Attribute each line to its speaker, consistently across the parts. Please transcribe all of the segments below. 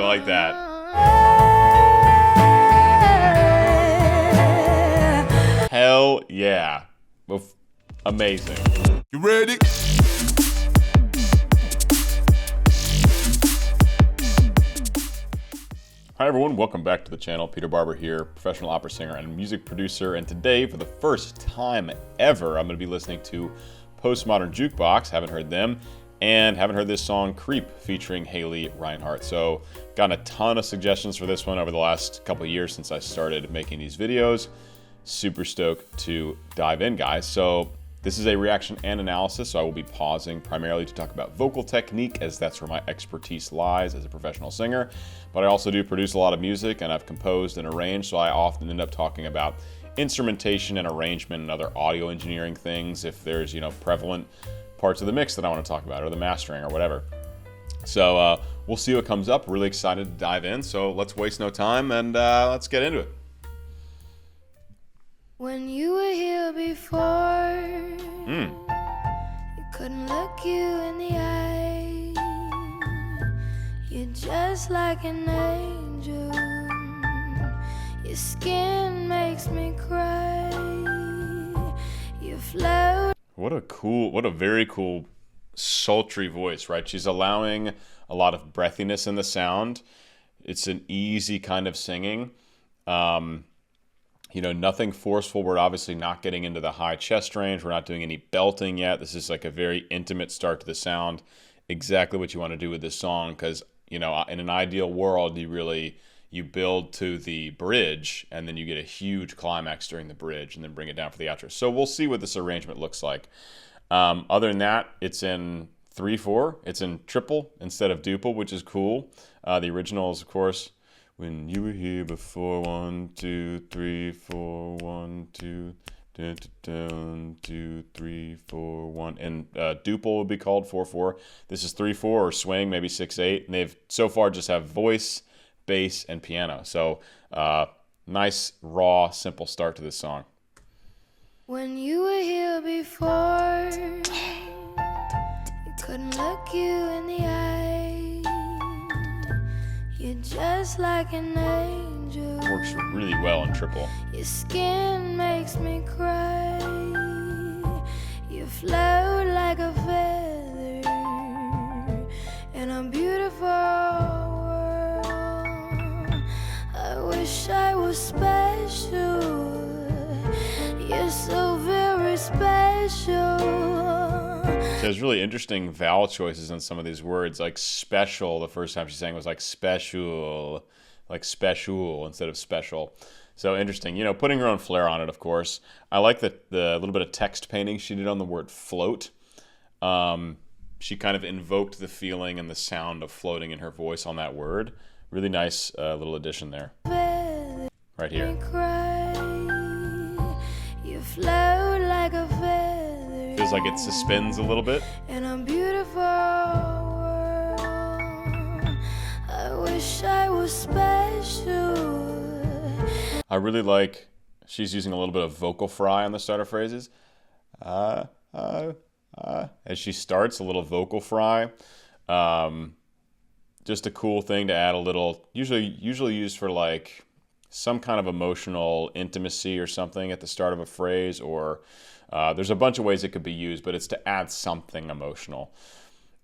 Speaker 1: like that. Hell yeah. Amazing.
Speaker 2: You ready?
Speaker 1: Hi everyone, welcome back to the channel. Peter Barber here, professional opera singer and music producer, and today, for the first time ever, I'm going to be listening to Postmodern Jukebox, haven't heard them, and haven't heard this song, Creep, featuring Haley Reinhart. So, gotten a ton of suggestions for this one over the last couple of years since I started making these videos. Super stoked to dive in, guys. So, this is a reaction and analysis, so I will be pausing primarily to talk about vocal technique, as that's where my expertise lies as a professional singer. But I also do produce a lot of music, and I've composed and arranged, so I often end up talking about instrumentation and arrangement and other audio engineering things if there's, prevalent parts of the mix that I want to talk about, or the mastering, or whatever. So we'll see what comes up. Really excited to dive in, so let's waste no time and let's get into it.
Speaker 3: When you were here before, you couldn't look you in the eye. You're just like an angel. Your skin makes me cry. You float.
Speaker 1: What a very cool, sultry voice, right? She's allowing a lot of breathiness in the sound. It's an easy kind of singing. Nothing forceful. We're obviously not getting into the high chest range. We're not doing any belting yet. This is like a very intimate start to the sound. Exactly what you want to do with this song, because, in an ideal world, you build to the bridge, and then you get a huge climax during the bridge, and then bring it down for the outro. So we'll see what this arrangement looks like. Other than that, it's in 3/4. It's in triple instead of duple, which is cool. The original is, of course, when you were here before, 1, 2, 3, 4, 1, 2, 1, 2, 3, 4, 1, and duple would be called 4/4. This is 3/4 or swing, maybe 6/8, and they've so far just have voice, bass, and piano. So nice, raw, simple start to this song.
Speaker 3: When you were here before, you couldn't look you in the eye. You're just like an angel.
Speaker 1: Works really well in triple.
Speaker 3: Your skin makes me cry. You float like a feather in a beautiful world. I wish I was special. You're so very special.
Speaker 1: So there's really interesting vowel choices in some of these words, like special. The first time she sang was like special instead of special. So interesting, putting her own flair on it, of course. I like the little bit of text painting she did on the word float. She kind of invoked the feeling and the sound of floating in her voice on that word. Really nice little addition there. Right here.
Speaker 3: You float like a feather.
Speaker 1: Feels like it suspends a little bit.
Speaker 3: In a beautiful world, I wish I was special.
Speaker 1: I really like she's using a little bit of vocal fry on the starter phrases. As she starts, a little vocal fry. Just a cool thing to add a little, usually used for like some kind of emotional intimacy or something at the start of a phrase, or there's a bunch of ways it could be used, but it's to add something emotional.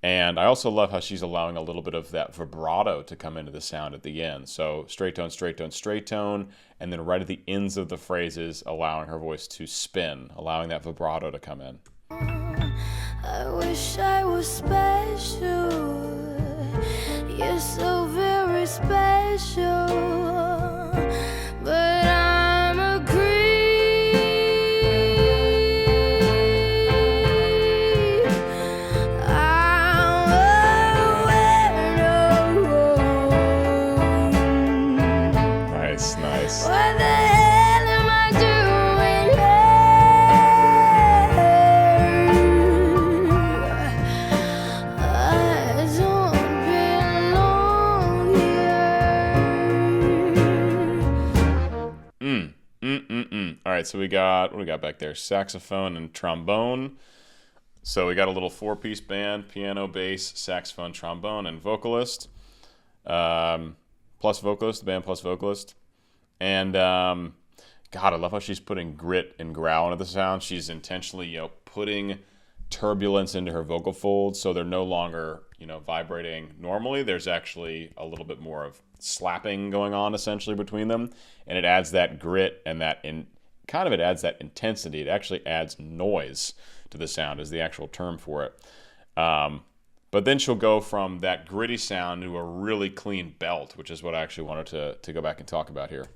Speaker 1: And I also love how she's allowing a little bit of that vibrato to come into the sound at the end. So straight tone, straight tone, straight tone, and then right at the ends of the phrases, allowing her voice to spin, allowing that vibrato to come in.
Speaker 3: I wish I was special. You're so very special. But I'm a creep. I'm a weirdo.
Speaker 1: Nice.
Speaker 3: What the hell am I doing here? I don't belong here.
Speaker 1: All right, so what do we got back there? Saxophone and trombone. So we got a little 4-piece band, piano, bass, saxophone, trombone, and vocalist. plus vocalist, the band plus vocalist. And God, I love how she's putting grit and growl into the sound. She's intentionally, putting turbulence into her vocal folds, so they're no longer, vibrating normally. There's actually a little bit more of slapping going on essentially between them, and it adds that grit and it adds that intensity. It actually adds noise to the sound is the actual term for it. But then she'll go from that gritty sound to a really clean belt, which is what I actually wanted to go back and talk about here.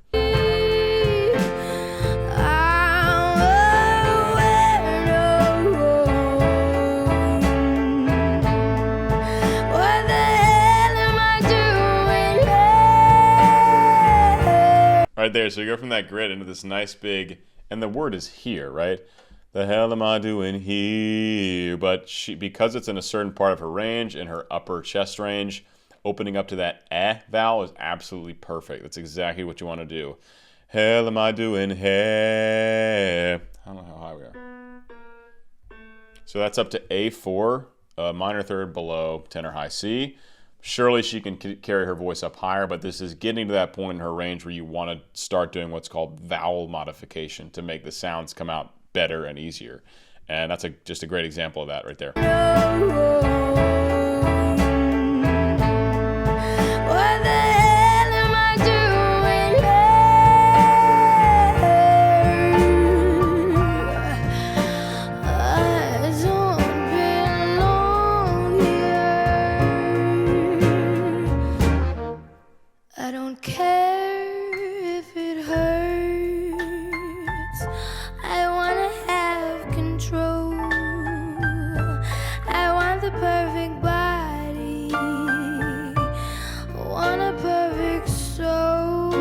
Speaker 1: Right there, so you go from that grit into this nice big, and the word is here, right? The hell am I doing here? But because it's in a certain part of her range, in her upper chest range, opening up to that vowel is absolutely perfect. That's exactly what you want to do. Hell am I doing here? I don't know how high we are. So that's up to A4, minor third below tenor high C. Surely she can carry her voice up higher, but this is getting to that point in her range where you want to start doing what's called vowel modification to make the sounds come out better and easier. And that's just a great example of that right there.
Speaker 3: I don't care if it hurts. I wanna have control. I want the perfect body. Want a perfect soul.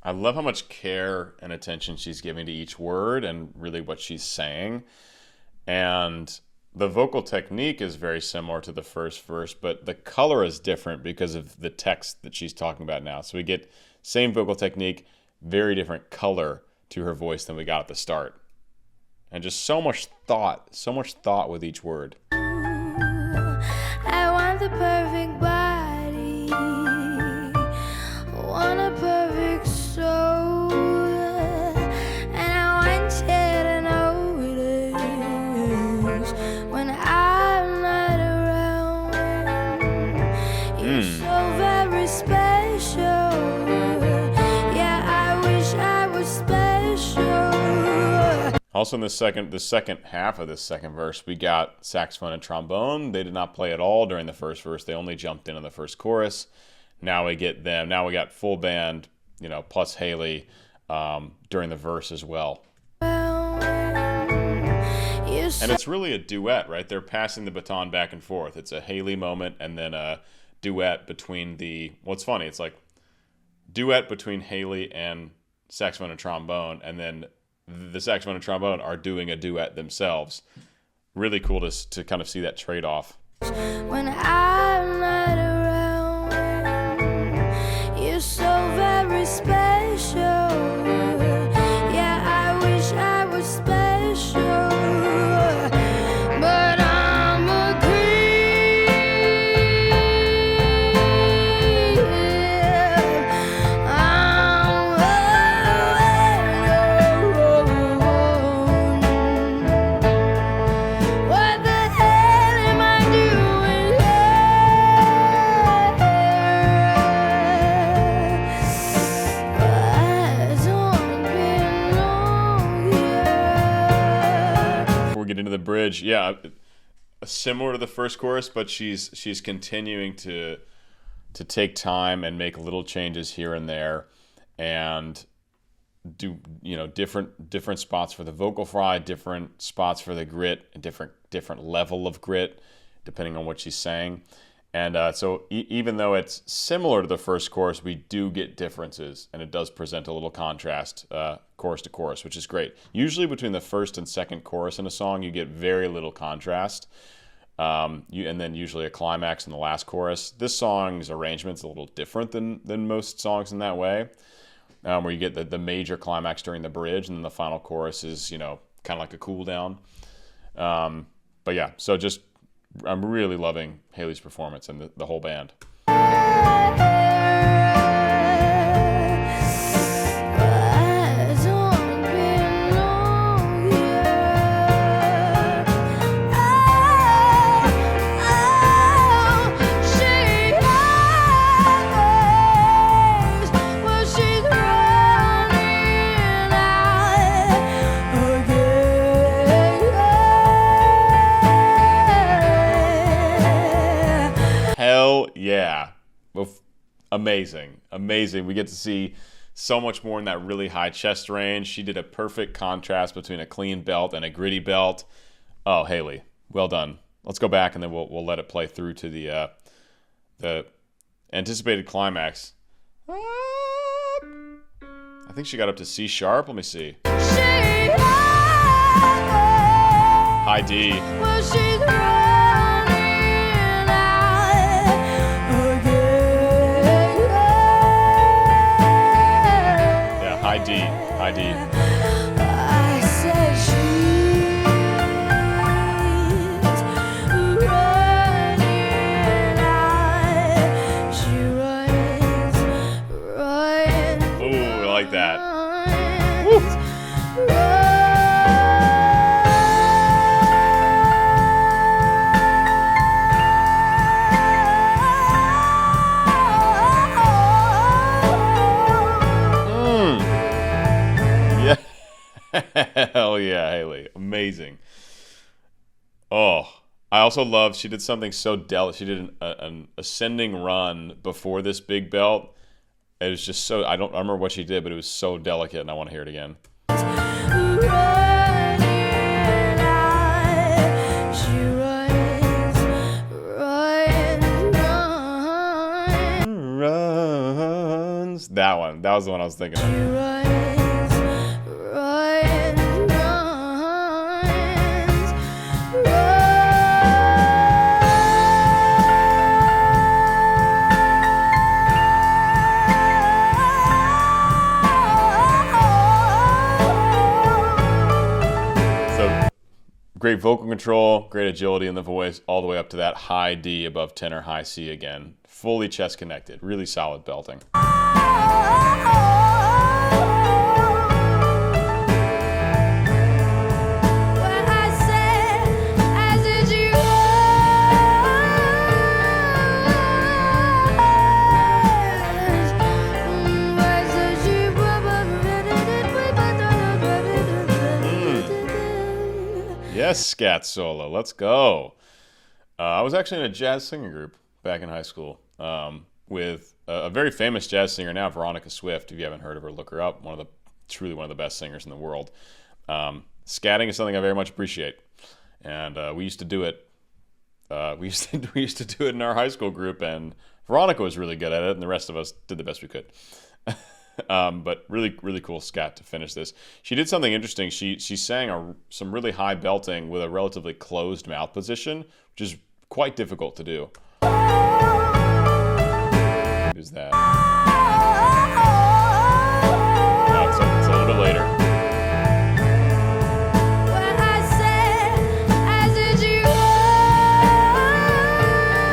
Speaker 1: I love how much care and attention she's giving to each word and really what she's saying. And the vocal technique is very similar to the first verse, but the color is different because of the text that she's talking about now. So we get same vocal technique, very different color to her voice than we got at the start. And just so much thought with each word.
Speaker 3: I want the perfect body. Want a perfect soul. And I want you to know it is when I'm not around. You're so very special. Yeah, I wish I was special.
Speaker 1: Also in the second half of this second verse, we got saxophone and trombone. They did not play at all during the first verse. They only jumped in on the first chorus. Now we get them. Now we got full band, plus Haley during the verse as well. And it's really a duet, right? They're passing the baton back and forth. It's a Haley moment and then a duet between what's funny, it's like duet between Haley and saxophone and trombone, and then the saxophone and trombone are doing a duet themselves. Really cool to kind of see that trade-off.
Speaker 3: When I'm not around, you're so very special. Yeah, I wish I was special, but I'm a creep. What the hell am I doing here?
Speaker 1: Before we get into the bridge, yeah, similar to the first chorus, but she's continuing to take time and make little changes here and there, and do different spots for the vocal fry, different spots for the grit, and different level of grit depending on what she's saying. And so even though it's similar to the first chorus, we do get differences, and it does present a little contrast chorus to chorus, which is great. Usually between the first and second chorus in a song, you get very little contrast, and then usually a climax in the last chorus. This song's arrangement's a little different than most songs in that way, where you get the major climax during the bridge, and then the final chorus is kind of like a cool down. But yeah, so I'm really loving Haley's performance and the whole band. Hell yeah. Well, amazing. Amazing. We get to see so much more in that really high chest range. She did a perfect contrast between a clean belt and a gritty belt. Oh, Haley, well done. Let's go back and then we'll let it play through to the anticipated climax. I think she got up to C sharp. Let me see. High D. Yeah, high D. High D.
Speaker 3: I said she's running out. She runs.
Speaker 1: Ooh, I like that. Hell yeah, Haley. Amazing. Oh, I also love she did something so delicate. She did an ascending run before this big belt. It was just so, I don't remember what she did, but it was so delicate, and I want to hear it again. Runs. That one. That was the one I was thinking of. Great vocal control, great agility in the voice, all the way up to that high D above tenor, high C again. Fully chest connected, really solid belting. Yes, scat solo. Let's go. I was actually in a jazz singing group back in high school with a very famous jazz singer now, Veronica Swift. If you haven't heard of her, look her up. Truly one of the best singers in the world. Scatting is something I very much appreciate, and we used to do it. We used to do it in our high school group, and Veronica was really good at it, and the rest of us did the best we could. But really cool scat to finish this. She did something interesting. She sang some really high belting with a relatively closed mouth position, which is quite difficult to do. What is that? No, it's a little bit later.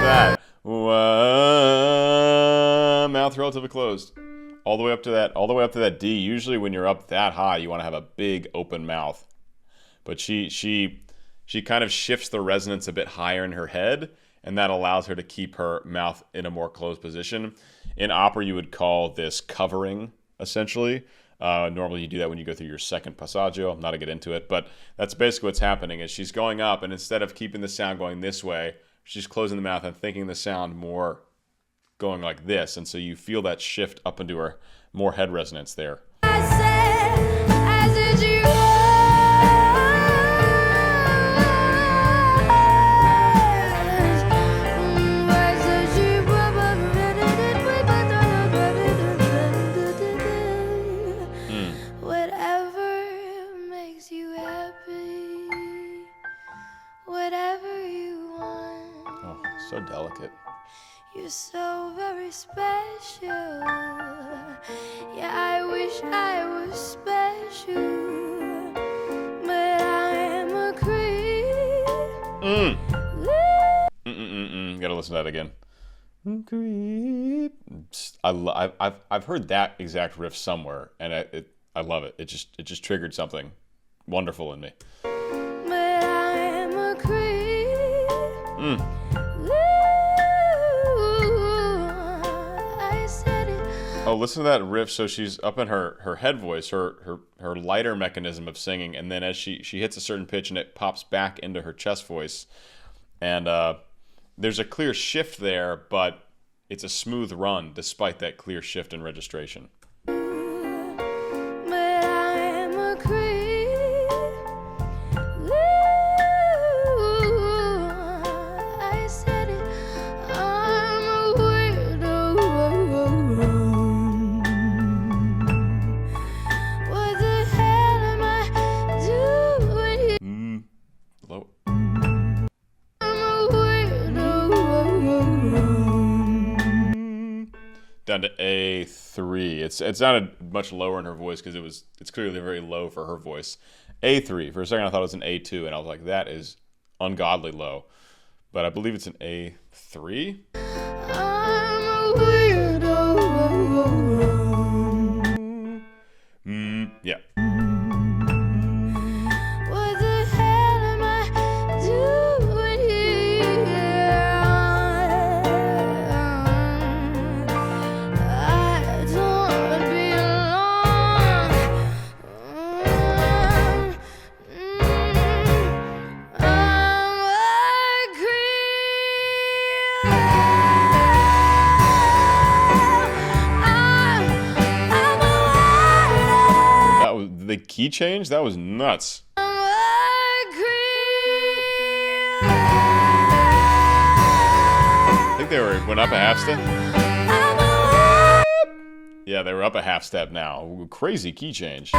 Speaker 1: That. Mouth relatively closed. All the way up to that D. Usually when you're up that high, you want to have a big open mouth. But she kind of shifts the resonance a bit higher in her head, and that allows her to keep her mouth in a more closed position. In opera, you would call this covering, essentially. Normally you do that when you go through your second passaggio. I'm not going to get into it, but that's basically what's happening is she's going up, and instead of keeping the sound going this way, she's closing the mouth and thinking the sound more going like this, and so you feel that shift up into her more head resonance there.
Speaker 3: Whatever makes you happy, whatever you want.
Speaker 1: Oh, so delicate.
Speaker 3: You're so very special. Yeah, I wish I was special, but I'm a creep.
Speaker 1: Gotta listen to that again. Creep. I've heard that exact riff somewhere, and I love it. It just triggered something wonderful in me.
Speaker 3: But I'm a creep. I said it.
Speaker 1: Oh, listen to that riff. So she's up in her head voice, her lighter mechanism of singing, and then as she hits a certain pitch and it pops back into her chest voice, and there's a clear shift there, but it's a smooth run despite that clear shift in registration.
Speaker 3: But I'm a creep. I said it. I'm a weirdo. What the hell am I doing here?
Speaker 1: Low.
Speaker 3: I'm a weirdo.
Speaker 1: Down to A3. It sounded much lower in her voice because it's clearly very low for her voice. A3. For a second I thought it was an A2, and I was like, that is ungodly low. But I believe it's an A3.
Speaker 3: I'm a weirdo.
Speaker 1: Yeah.
Speaker 3: What the hell am I doing here? I don't belong. I'm a creep.
Speaker 1: That was the key change? That was nuts. I think they went up a half step. Yeah, they were up a half step now. Crazy key change.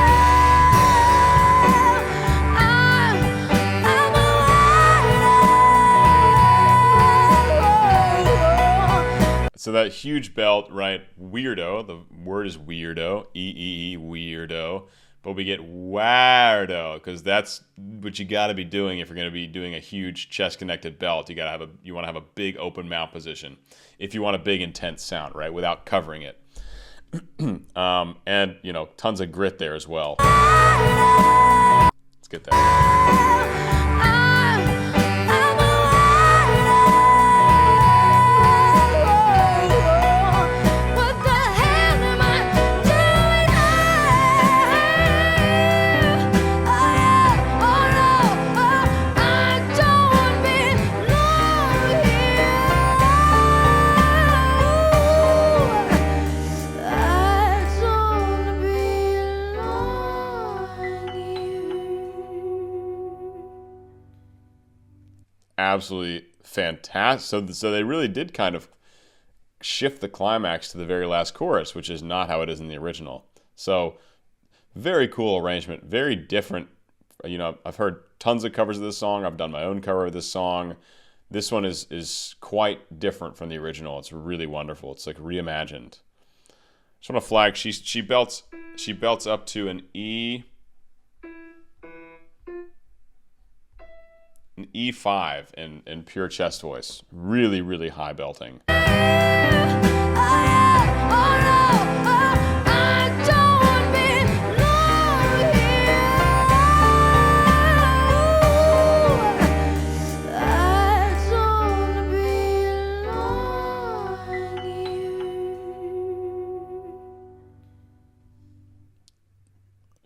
Speaker 1: So that huge belt, right? Weirdo. The word is weirdo. E weirdo. But we get wardo because that's what you got to be doing if you're going to be doing a huge chest-connected belt. You want to have a big open mouth position if you want a big intense sound, right? Without covering it. And tons of grit there as well. Let's get that. Absolutely fantastic. So they really did kind of shift the climax to the very last chorus, which is not how it is in the original. So very cool arrangement, very different. I've heard tons of covers of this song. I've done my own cover of this song. This one is quite different from the original. It's really wonderful. It's like reimagined. Just want to flag she belts up to an E5 in pure chest voice. Really, really high belting.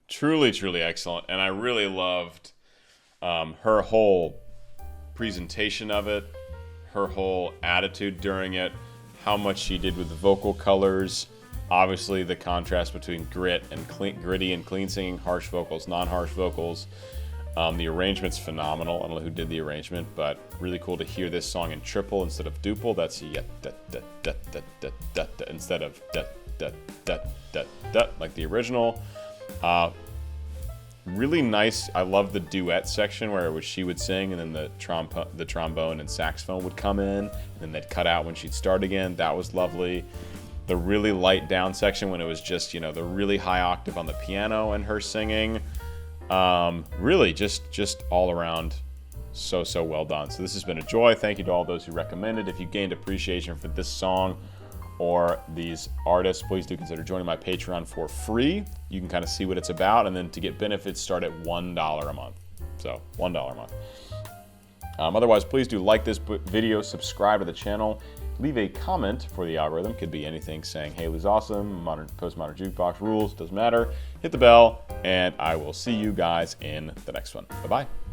Speaker 1: Truly, truly excellent. And I really loved her whole presentation of it, her whole attitude during it, how much she did with the vocal colors, obviously the contrast between gritty and clean singing, harsh vocals, non-harsh vocals. The arrangement's phenomenal. I don't know who did the arrangement, but really cool to hear this song in triple instead of duple. That's instead of like the original. Really nice. I love the duet section where it was she would sing and then the trombone and saxophone would come in and then they'd cut out when she'd start again. That was lovely. The really light down section when it was just, the really high octave on the piano and her singing. Really just all around so well done. So this has been a joy. Thank you to all those who recommended. If you gained appreciation for this song or these artists, please do consider joining my Patreon for free. You can kind of see what it's about, and then to get benefits, start at $1 a month. So $1 a month. Otherwise, please do like this video, subscribe to the channel, leave a comment for the algorithm. Could be anything saying Haley's awesome, Postmodern Jukebox rules, doesn't matter. Hit the bell, and I will see you guys in the next one. Bye-bye.